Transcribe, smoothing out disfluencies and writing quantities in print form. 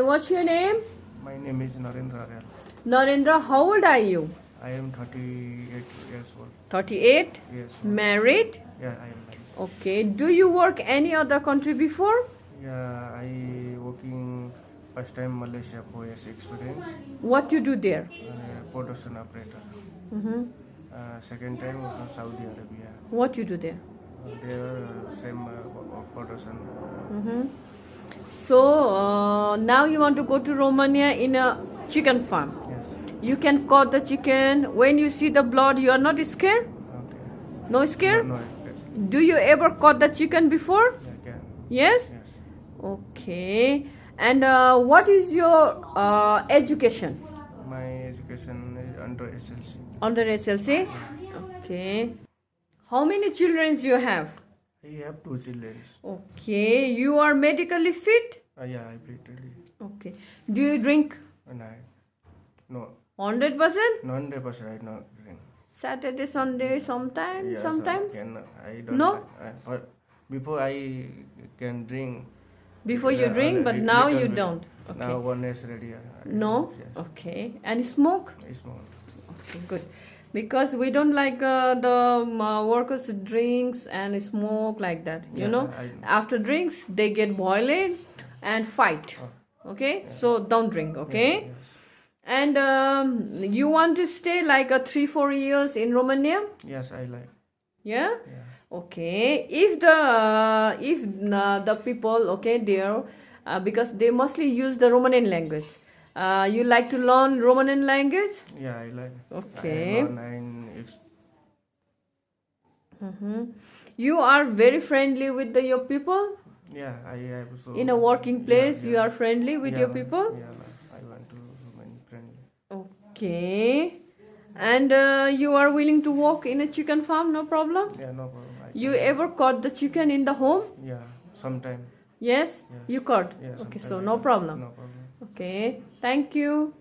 what's your name? My name is Narendra. Aryal. Narendra, how old are you? I am 38 years old. 38? Yes. Married? Yeah, I am married. Okay. Do you work any other country before? Yeah, I working first time Malaysia 4 years experience. What you do there? Production operator. Mm-hmm. Second time Saudi Arabia. What you do there? There same production. Mm-hmm. So now you want to go to Romania in a chicken farm. Yes. You can cut the chicken. When you see the blood, you are not scared? Okay. No scared? No. Do you ever cut the chicken before? I can. Yes? Yes. Okay. And what is your education? My education is under SLC. Under SLC? Okay. How many children you have? I have 2 children. Okay. You are medically fit? Yeah, I literally. Okay. Do you drink? No. 100%? 100% I not drink. Saturday, Sunday, sometimes? Yes, sometimes? I don't. No? Before I can drink. Before you drink, but now you don't. Okay. Now 1 is ready. No? Yes. Okay. And smoke? I smoke. Okay, good. Because we don't like the workers drinks and smoke like that. You know, after drinks they get violent and fight. Okay, so don't drink. Okay, Yes. and you want to stay like 3-4 years in Romania? Yes, I like. Yeah. Yeah. Okay. If the people okay there because they mostly use the Romanian language. You like to learn Romanian language? Yeah, I like. Okay. Mm-hmm. You are very friendly with your people? Yeah, I have so. In a working place, you are friendly with your people? Yeah, I want to remain friendly. Okay. And you are willing to work in a chicken farm, no problem? Yeah, no problem. You ever caught the chicken in the home? Yeah, sometime. Yes? Yes. You caught? Yeah, okay, sometime so I no caught. problem. No problem. Okay, thank you.